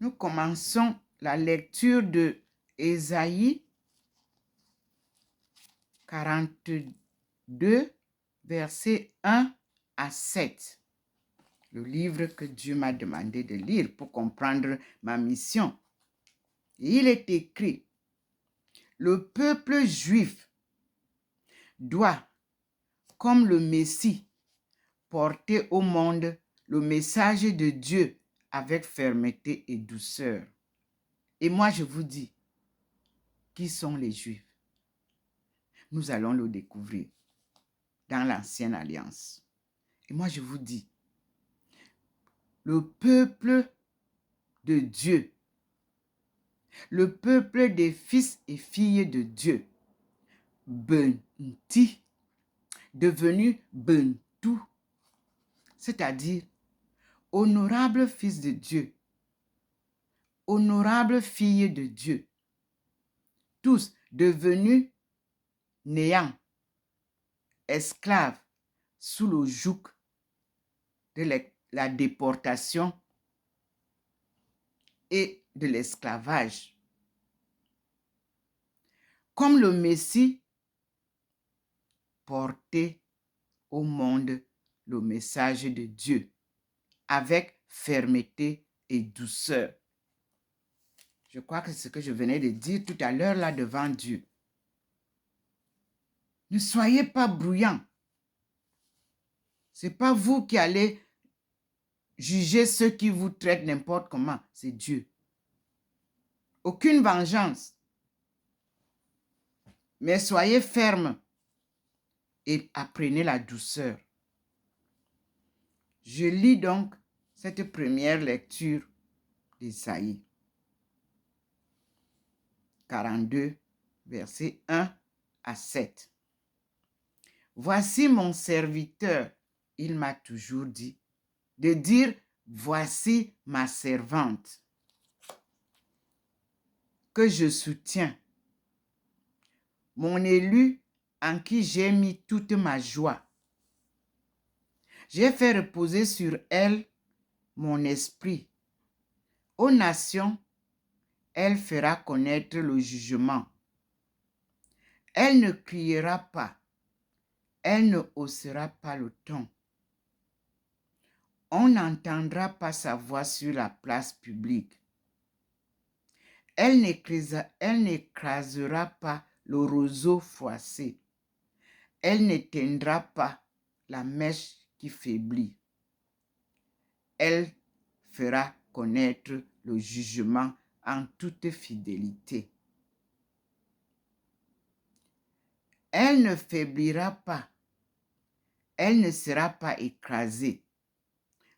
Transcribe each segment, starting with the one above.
Nous commençons la lecture de Ésaïe 42, versets 1 à 7. Le livre que Dieu m'a demandé de lire pour comprendre ma mission. Et il est écrit, le peuple juif doit, comme le Messie, porter au monde le message de Dieu avec fermeté et douceur. Et moi, je vous dis, qui sont les Juifs? Nous allons le découvrir dans l'Ancienne Alliance. Et moi, je vous dis, le peuple de Dieu, le peuple des fils et filles de Dieu, Benti, devenu Bentou, c'est-à-dire honorable fils de Dieu, honorable fille de Dieu, tous devenus néants, esclaves sous le joug de la déportation et de l'esclavage. Comme le Messie portait au monde le message de Dieu avec fermeté et douceur. Je crois que c'est ce que je venais de dire tout à l'heure là devant Dieu. Ne soyez pas bruyants. Ce n'est pas vous qui allez juger ceux qui vous traitent n'importe comment. C'est Dieu. Aucune vengeance. Mais soyez fermes et apprenez la douceur. Je lis donc cette première lecture d'Ésaïe 42, versets 1 à 7. Voici mon serviteur, il m'a toujours dit, de dire, voici ma servante, que je soutiens, mon élu en qui j'ai mis toute ma joie. J'ai fait reposer sur elle mon esprit. Aux nations, elle fera connaître le jugement. Elle ne criera pas, elle ne haussera pas le ton. On n'entendra pas sa voix sur la place publique. Elle n'écrasera pas le roseau froissé. Elle n'éteindra pas la mèche qui faiblit. Elle fera connaître le jugement en toute fidélité. Elle ne faiblira pas. Elle ne sera pas écrasée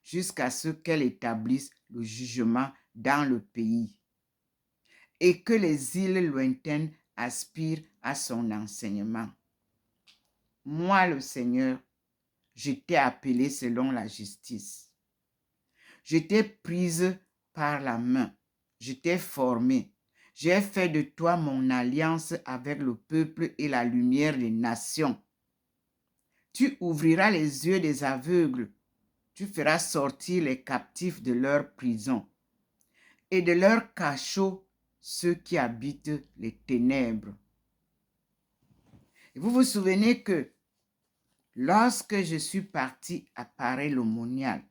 jusqu'à ce qu'elle établisse le jugement dans le pays et que les îles lointaines aspirent à son enseignement. Moi, le Seigneur, je t'ai appelé selon la justice. Je t'ai prise par la main. Je t'ai formé. J'ai fait de toi mon alliance avec le peuple et la lumière des nations. Tu ouvriras les yeux des aveugles. Tu feras sortir les captifs de leur prison et de leur cachot ceux qui habitent les ténèbres. Et vous vous souvenez que lorsque je suis parti à Paray-le-Monial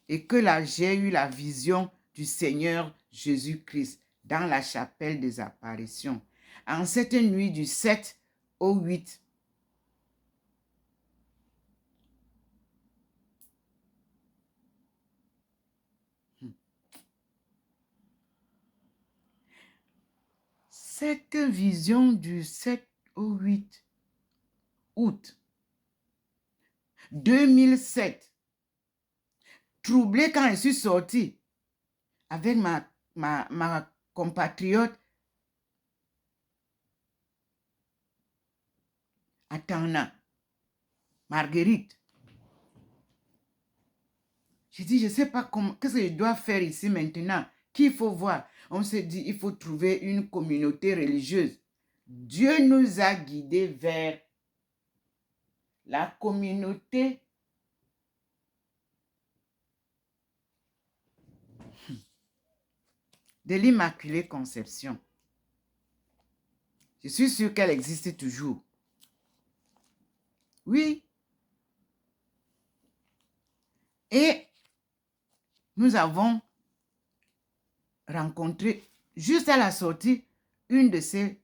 et que là j'ai eu la vision du Seigneur Jésus-Christ dans la chapelle des apparitions, en cette nuit du 7 au 8, cette vision du 7 au 8 août 2007, troublée quand je suis sortie avec ma compatriote Atana, Marguerite. J'ai dit, je ne sais pas qu'est-ce que je dois faire ici maintenant. Qu'il faut voir? On s'est dit, il faut trouver une communauté religieuse. Dieu nous a guidés vers la communauté de l'Immaculée Conception. Je suis sûre qu'elle existe toujours. Oui. Et nous avons rencontré, juste à la sortie, une de ces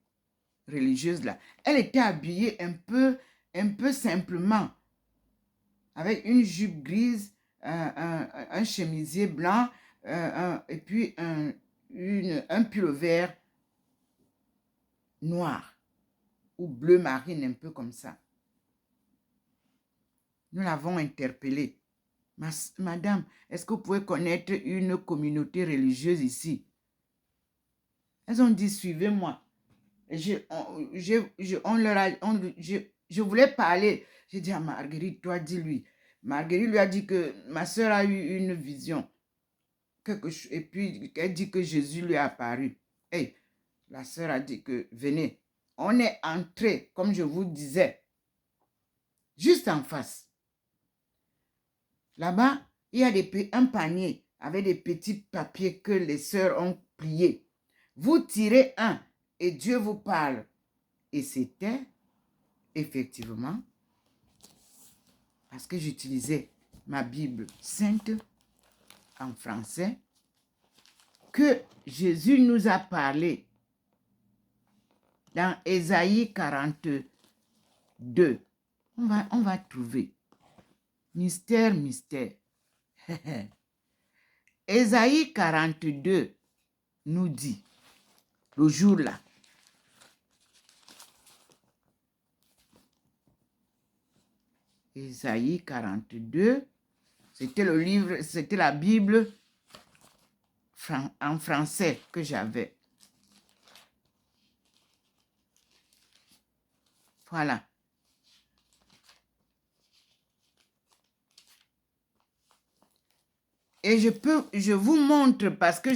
religieuses-là. Elle était habillée un peu simplement, avec une jupe grise, un chemisier blanc, et puis un pull-over noir ou bleu marine, un peu comme ça. Nous l'avons interpellée. Madame, est-ce que vous pouvez connaître une communauté religieuse ici? Elles ont dit, suivez-moi. Je voulais parler. J'ai dit à Marguerite, toi, dis-lui. Marguerite lui a dit que ma soeur a eu une vision. Et puis, elle dit que Jésus lui est apparu. Hey, la soeur a dit que, venez. On est entré, comme je vous disais, juste en face. Là-bas, il y a un panier avec des petits papiers que les sœurs ont pliés. Vous tirez un et Dieu vous parle. Et c'était effectivement, parce que j'utilisais ma Bible sainte en français, que Jésus nous a parlé dans Ésaïe 42. On va trouver. Mystère, mystère. Ésaïe 42 nous dit, le jour-là, Ésaïe 42, c'était le livre, c'était la Bible en français que j'avais. Voilà. Et je vous montre parce que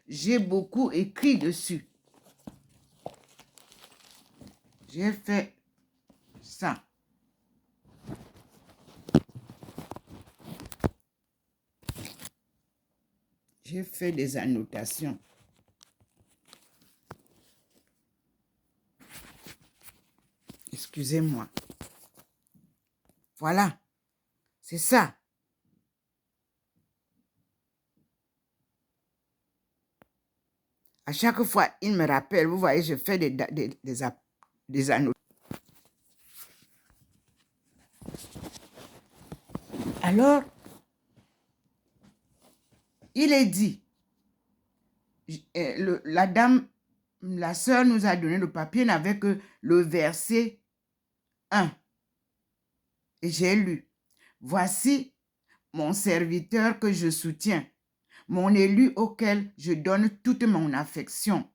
j'ai beaucoup écrit dessus. J'ai fait ça. J'ai fait des annotations. Excusez-moi. Voilà. C'est ça. À chaque fois, il me rappelle. Vous voyez, je fais des annotations. Alors, il est dit, la dame, la sœur nous a donné le papier, n'avait que le verset 1. Et j'ai lu. Voici mon serviteur que je soutiens, mon élu auquel je donne toute mon affection.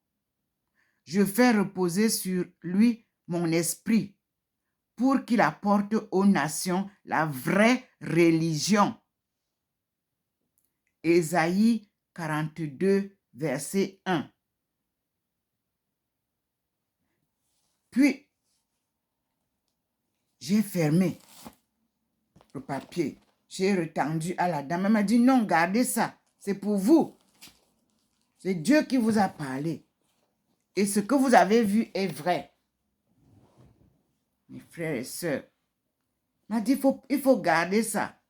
Je fais reposer sur lui mon esprit pour qu'il apporte aux nations la vraie religion. Ésaïe 42, verset 1. Puis, j'ai fermé le papier. J'ai retendu à la dame. Elle m'a dit, non, gardez ça. C'est pour vous. C'est Dieu qui vous a parlé. Et ce que vous avez vu est vrai. Mes frères et sœurs, m'a dit, il faut garder ça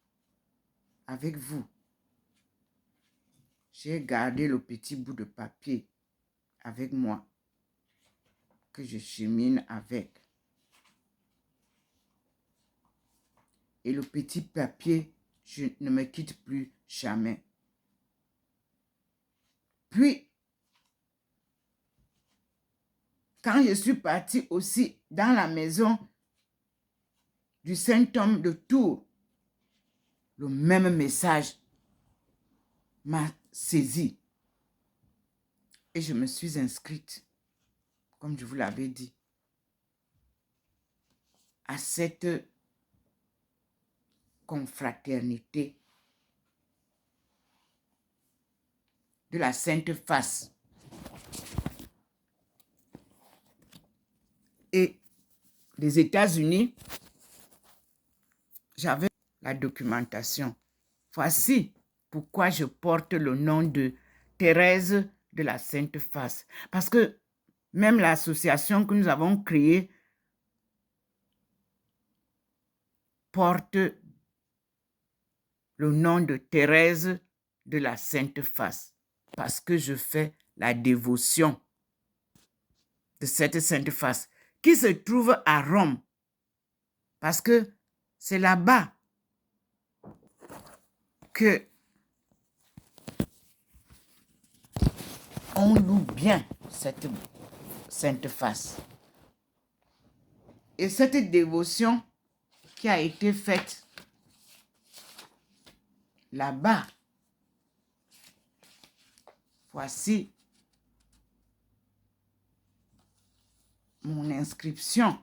avec vous. J'ai gardé le petit bout de papier avec moi que je chemine avec. Et le petit papier, je ne me quitte plus jamais. Puis, quand je suis partie aussi dans la maison du Saint-Homme de Tours, le même message m'a saisi. Et je me suis inscrite, comme je vous l'avais dit, à cette confraternité de la Sainte Face. Et les États-Unis, j'avais la documentation. Voici pourquoi je porte le nom de Thérèse de la Sainte Face. Parce que même l'association que nous avons créée porte le nom de Thérèse de la Sainte Face. Parce que je fais la dévotion de cette Sainte Face qui se trouve à Rome. Parce que c'est là-bas que on loue bien cette Sainte Face. Et cette dévotion qui a été faite là-bas, voici mon inscription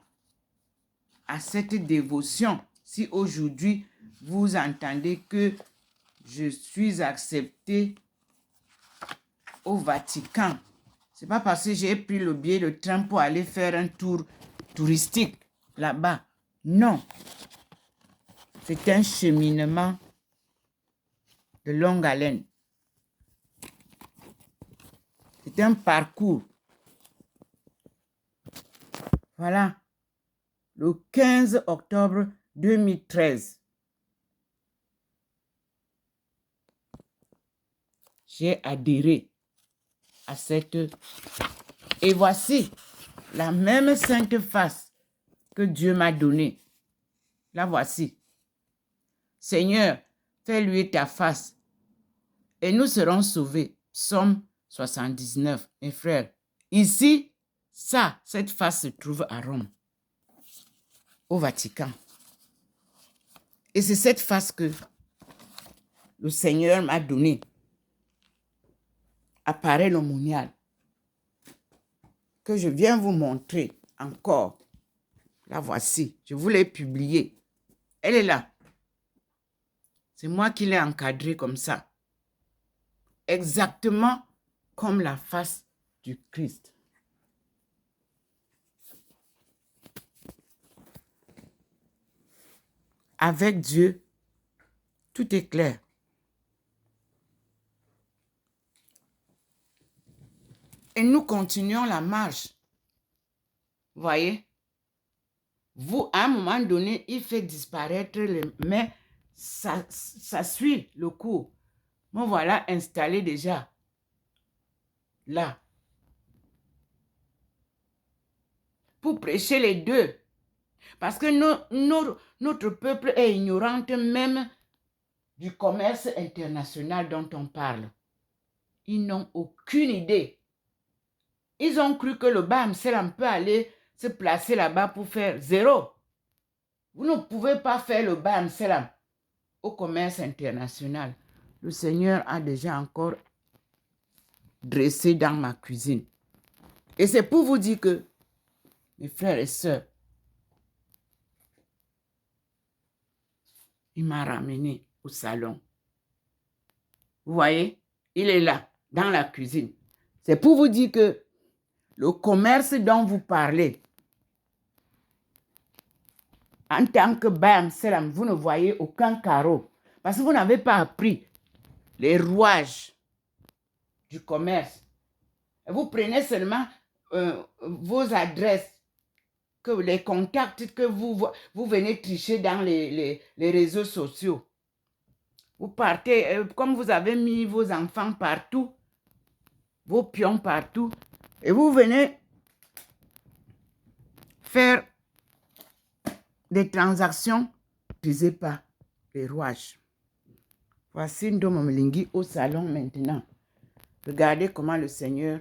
à cette dévotion. Si aujourd'hui vous entendez que je suis acceptée au Vatican, c'est pas parce que j'ai pris le billet de train pour aller faire un tour touristique là-bas. Non. C'est un cheminement de longue haleine. C'est un parcours. Voilà. Le 15 octobre 2013, j'ai adhéré à cette... Et voici la même Sainte Face que Dieu m'a donnée. La voici. Seigneur, fais-lui ta face et nous serons sauvés. Psaume 79. Mes frères, ici, cette face se trouve à Rome, au Vatican. Et c'est cette face que le Seigneur m'a donnée. Appareil l'aumônial que je viens vous montrer encore. La voici. Je vous l'ai publiée. Elle est là. C'est moi qui l'ai encadrée comme ça. Exactement comme la face du Christ. Avec Dieu, tout est clair. Et nous continuons la marche. Vous voyez? Vous, à un moment donné, il fait disparaître les... Mais ça suit le cours. Me voilà installé déjà. Là. Pour prêcher les deux. Parce que notre peuple est ignorant même du commerce international dont on parle. Ils n'ont aucune idée. Ils ont cru que le Bam-Selam peut aller se placer là-bas pour faire zéro. Vous ne pouvez pas faire le Bam-Selam au commerce international. Le Seigneur a déjà encore dressé dans ma cuisine. Et c'est pour vous dire que, mes frères et sœurs, il m'a ramené au salon. Vous voyez, il est là, dans la cuisine. C'est pour vous dire que le commerce dont vous parlez, en tant que Bam-Selam, vous ne voyez aucun carreau. Parce que vous n'avez pas appris les rouages du commerce. Vous prenez seulement vos adresses, que les contacts que vous venez tricher dans les réseaux sociaux. Vous partez, comme vous avez mis vos enfants partout, vos pions partout, et vous venez faire des transactions, n'utilisez pas les rouages. Voici Ndomo Mlingi au salon maintenant. Regardez comment le Seigneur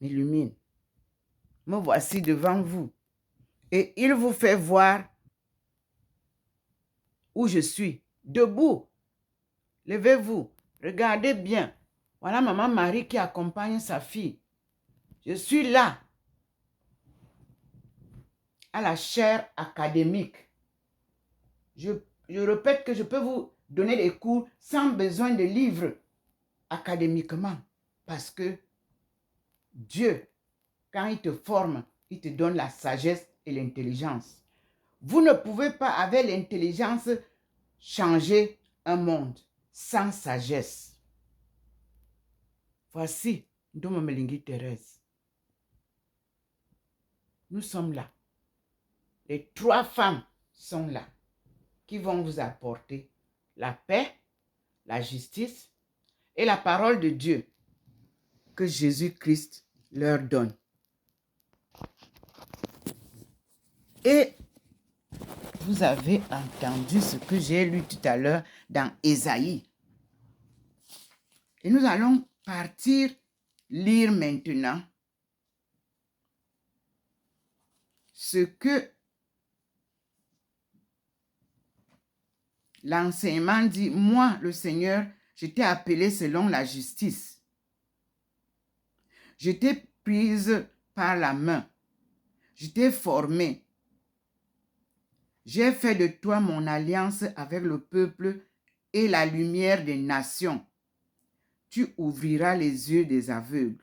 m'illumine. Me voici devant vous. Et il vous fait voir où je suis. Debout. Levez-vous. Regardez bien. Voilà maman Marie qui accompagne sa fille. Je suis là. À la chaire académique. Je répète que je peux vous donner des cours sans besoin de livres académiquement. Parce que Dieu, quand il te forme, il te donne la sagesse et l'intelligence. Vous ne pouvez pas, avec l'intelligence, changer un monde sans sagesse. Voici Ndomo Melingi Thérèse. Nous sommes là. Les 3 femmes sont là qui vont vous apporter la paix, la justice et la parole de Dieu que Jésus-Christ leur donne. Et vous avez entendu ce que j'ai lu tout à l'heure dans Ésaïe. Et nous allons partir lire maintenant ce que l'enseignement dit. Moi, le Seigneur, je t'ai appelé selon la justice. Je t'ai prise par la main. Je t'ai formé. J'ai fait de toi mon alliance avec le peuple et la lumière des nations. Tu ouvriras les yeux des aveugles.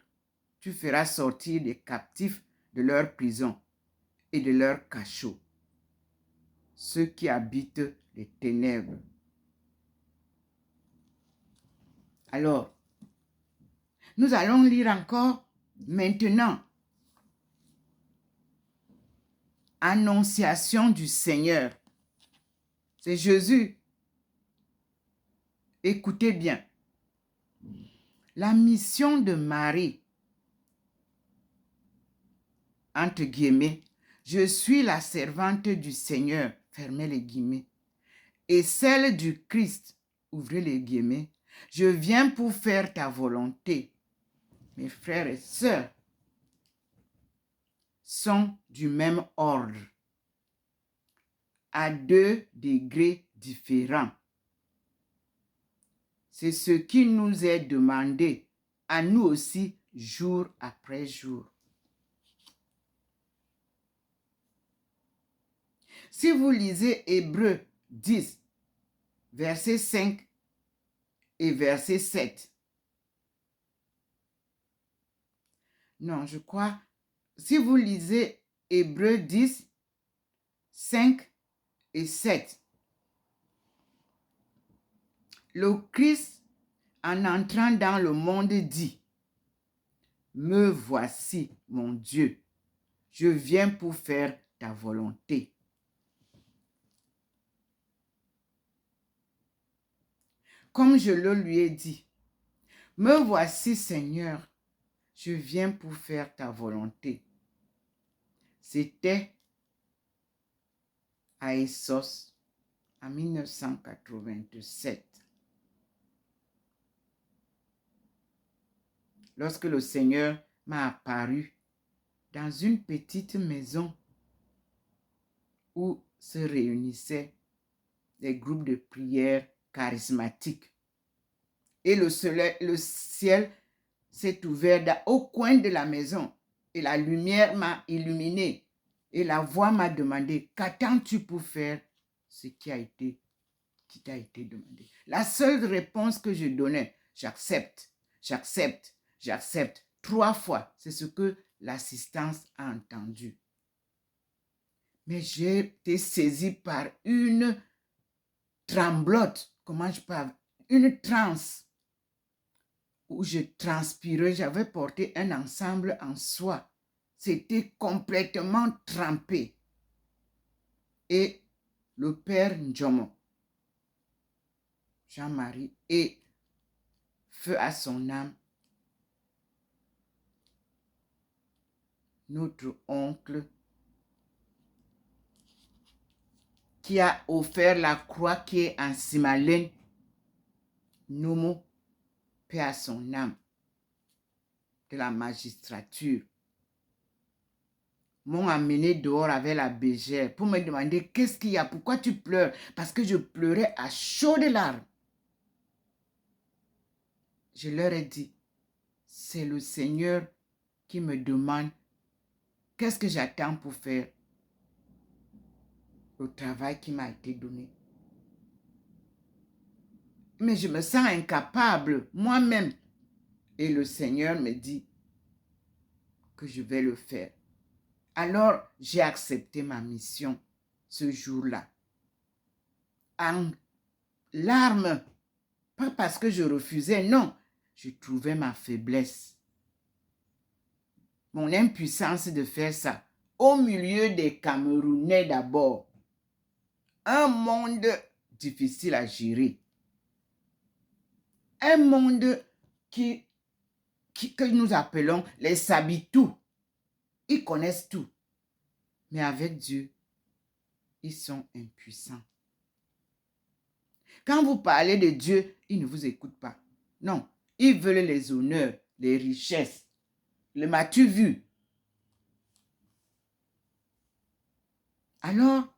Tu feras sortir des captifs de leur prison et de leur cachot, ceux qui habitent les ténèbres. Alors, nous allons lire encore maintenant. Annonciation du Seigneur. C'est Jésus. Écoutez bien. La mission de Marie, entre guillemets, je suis la servante du Seigneur, fermez les guillemets, et celle du Christ, ouvrez les guillemets, je viens pour faire ta volonté. Mes frères et sœurs sont du même ordre, à 2 degrés différents. C'est ce qui nous est demandé, à nous aussi, jour après jour. Si vous lisez Hébreux 10, verset 5 et verset 7. Non, je crois, si vous lisez Hébreux 10, 5 et 7, le Christ, en entrant dans le monde, dit, « Me voici, mon Dieu, je viens pour faire ta volonté. » Comme je le lui ai dit, « Me voici, Seigneur, je viens pour faire ta volonté. » C'était à Essos en 1987. Lorsque le Seigneur m'a apparu dans une petite maison où se réunissaient des groupes de prière charismatiques. Et le ciel s'est ouvert au coin de la maison et la lumière m'a illuminé. Et la voix m'a demandé, qu'attends-tu pour faire ce qui t'a été demandé? La seule réponse que je donnais, j'accepte, j'accepte, j'accepte. 3 fois, c'est ce que l'assistance a entendu. Mais j'ai été saisie par une tremblote, comment je parle, une transe, où je transpirais, j'avais porté un ensemble en soie. C'était complètement trempé. Et le père Njomo, Jean-Marie, et feu à son âme, notre oncle, qui a offert la croix qui est en Simalène, Nomo, paix à son âme, de la magistrature, m'ont amené dehors avec la bégère pour me demander qu'est-ce qu'il y a, pourquoi tu pleures? Parce que je pleurais à chaudes larmes. Je leur ai dit, c'est le Seigneur qui me demande qu'est-ce que j'attends pour faire le travail qui m'a été donné. Mais je me sens incapable moi-même. Et le Seigneur me dit que je vais le faire. Alors, j'ai accepté ma mission ce jour-là. En larmes, pas parce que je refusais, non. Je trouvais ma faiblesse. mon impuissance de faire ça. Au milieu des Camerounais d'abord. Un monde difficile à gérer. Un monde que nous appelons les Sabitous. Ils connaissent tout. Mais avec Dieu, ils sont impuissants. Quand vous parlez de Dieu, ils ne vous écoutent pas. Non, ils veulent les honneurs, les richesses. Le m'as-tu vu? Alors,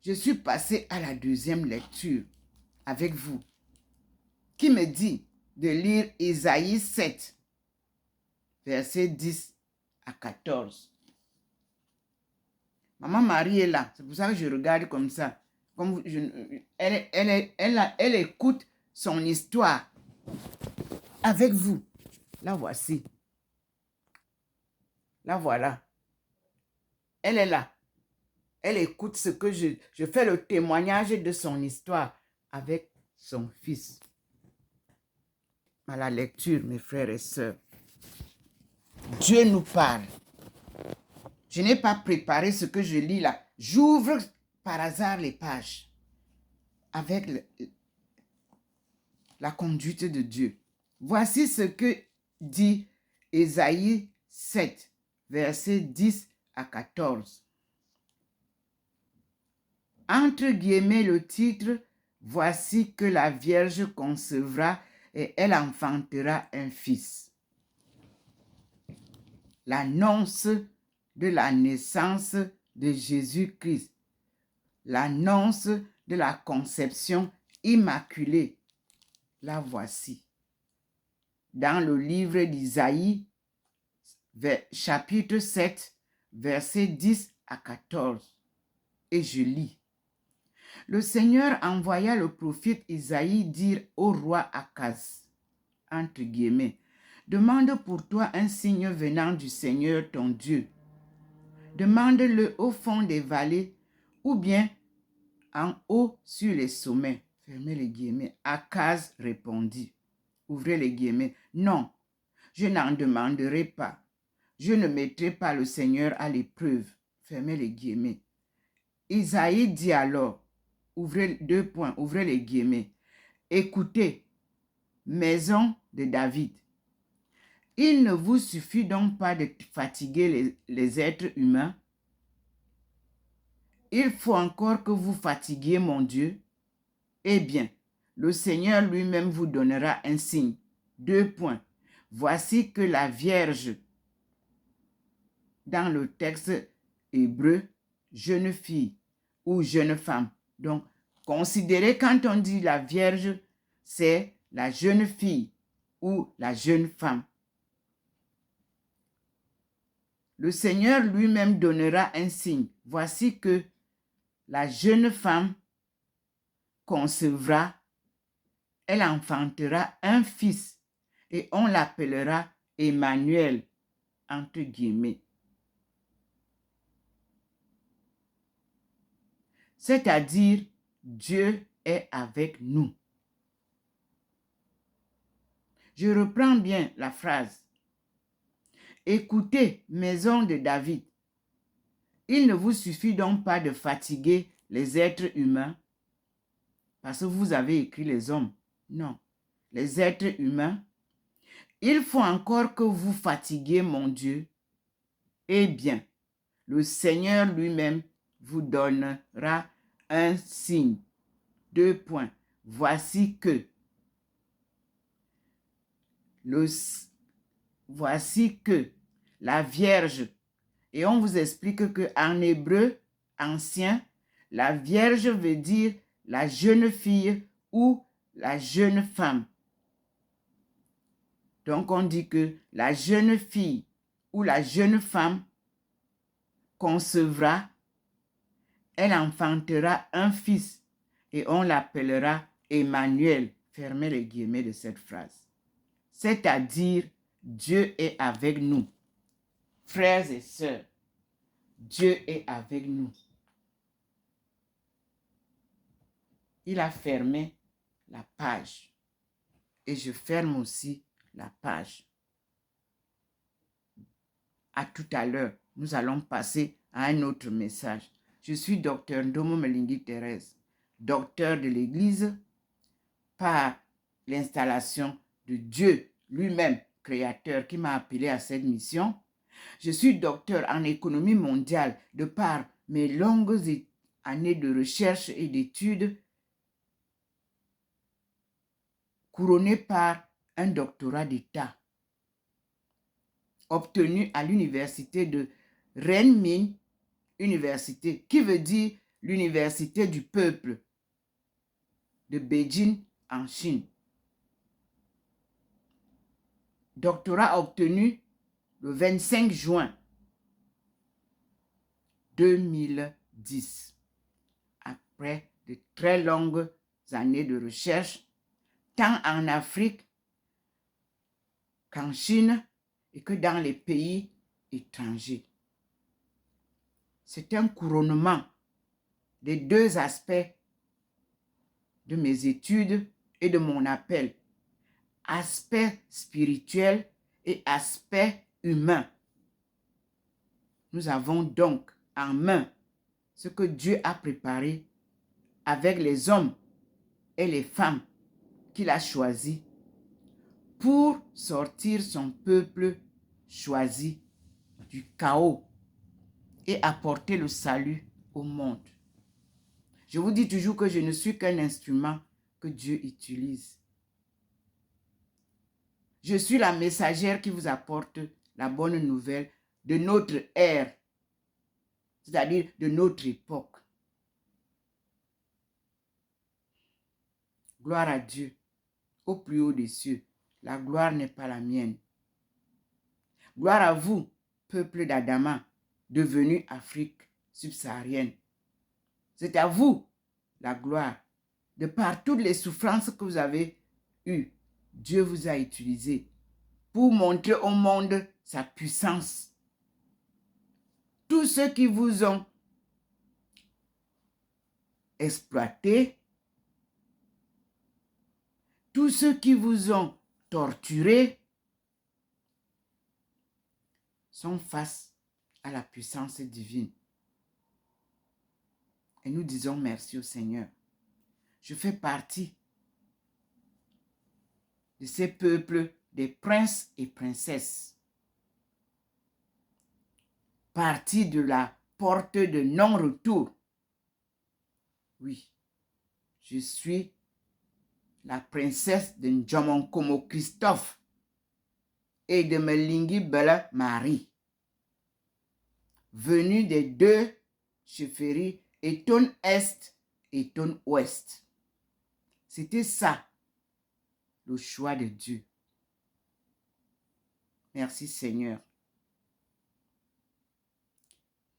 je suis passé à la deuxième lecture avec vous, qui me dit de lire Isaïe 7, versets 10 à 14. Maman Marie est là, c'est pour ça que je regarde comme ça. Comme elle écoute son histoire avec vous. La voici. La voilà. Elle est là. Elle écoute ce que je fais le témoignage de son histoire avec son fils. À la lecture, mes frères et sœurs. Dieu nous parle. Je n'ai pas préparé ce que je lis là. J'ouvre par hasard les pages avec la conduite de Dieu. Voici ce que dit Ésaïe 7, versets 10 à 14. Entre guillemets, le titre, voici que la Vierge concevra et elle enfantera un fils. L'annonce de la naissance de Jésus-Christ. L'annonce de la conception immaculée. La voici. Dans le livre d'Isaïe, chapitre 7, versets 10 à 14. Et je lis. Le Seigneur envoya le prophète Isaïe dire au roi Akaz, entre guillemets, demande pour toi un signe venant du Seigneur ton Dieu. Demande-le au fond des vallées ou bien en haut sur les sommets. Fermez les guillemets. Akaz répondit, ouvrez les guillemets, non, je n'en demanderai pas. Je ne mettrai pas le Seigneur à l'épreuve. Fermez les guillemets. Isaïe dit alors, ouvrez les guillemets. Écoutez, maison de David, il ne vous suffit donc pas de fatiguer les êtres humains. Il faut encore que vous fatiguiez mon Dieu. Eh bien, le Seigneur lui-même vous donnera un signe. Voici que la Vierge, dans le texte hébreu, jeune fille ou jeune femme. Donc, considérez quand on dit la Vierge, c'est la jeune fille ou la jeune femme. Le Seigneur lui-même donnera un signe. Voici que la jeune femme concevra, elle enfantera un fils et on l'appellera Emmanuel, entre guillemets. C'est-à-dire, Dieu est avec nous. Je reprends bien la phrase. Écoutez, maison de David, il ne vous suffit donc pas de fatiguer les êtres humains, parce que vous avez écrit les hommes. Non, les êtres humains. Il faut encore que vous fatiguiez mon Dieu. Eh bien, le Seigneur lui-même vous donnera un signe. Voici que. Voici que la Vierge, et on vous explique qu'en hébreu ancien, la Vierge veut dire la jeune fille ou la jeune femme. Donc on dit que la jeune fille ou la jeune femme concevra, elle enfantera un fils et on l'appellera Emmanuel. Fermez les guillemets de cette phrase. C'est-à-dire, Dieu est avec nous. Frères et sœurs, Dieu est avec nous. Il a fermé la page. Et je ferme aussi la page. À tout à l'heure. Nous allons passer à un autre message. Je suis docteur Ndomo Melingi Thérèse, docteur de l'Église par l'installation de Dieu lui-même, créateur, qui m'a appelé à cette mission. Je suis docteur en économie mondiale de par mes longues années de recherche et d'études couronnées par un doctorat d'État obtenu à l'université de Renmin Université, qui veut dire l'université du peuple de Beijing en Chine. Doctorat obtenu le 25 juin 2010, après de très longues années de recherche, tant en Afrique qu'en Chine et que dans les pays étrangers. C'est un couronnement des deux aspects de mes études et de mon appel. Aspect spirituel et aspect humain. Nous avons donc en main ce que Dieu a préparé avec les hommes et les femmes qu'il a choisis pour sortir son peuple choisi du chaos et apporter le salut au monde. Je vous dis toujours que je ne suis qu'un instrument que Dieu utilise. Je suis la messagère qui vous apporte la bonne nouvelle de notre ère, c'est-à-dire de notre époque. Gloire à Dieu, au plus haut des cieux. La gloire n'est pas la mienne. Gloire à vous, peuple d'Adama, devenu Afrique subsaharienne. C'est à vous la gloire. De par toutes les souffrances que vous avez eues, Dieu vous a utilisé pour montrer au monde sa puissance. Tous ceux qui vous ont exploité, tous ceux qui vous ont torturé, sont face à la puissance divine. Et nous disons merci au Seigneur. Je fais partie de ces peuples des princes et princesses. Partie de la porte de non-retour. Oui, je suis la princesse de Ndjomonkomo Christophe et de Melingi Bella Marie, venue des deux chefferies Eton Est et Eton Ouest. C'était ça, le choix de Dieu. Merci Seigneur.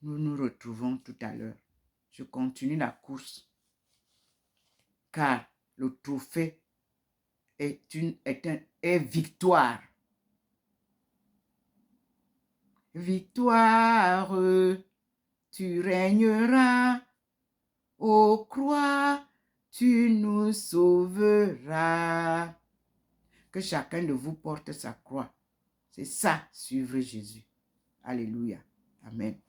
Nous nous retrouvons tout à l'heure. Je continue la course, car le trophée est victoire. Victoire, tu régneras, ô croix, tu nous sauveras. Que chacun de vous porte sa croix. C'est ça, suivre Jésus. Alléluia. Amen.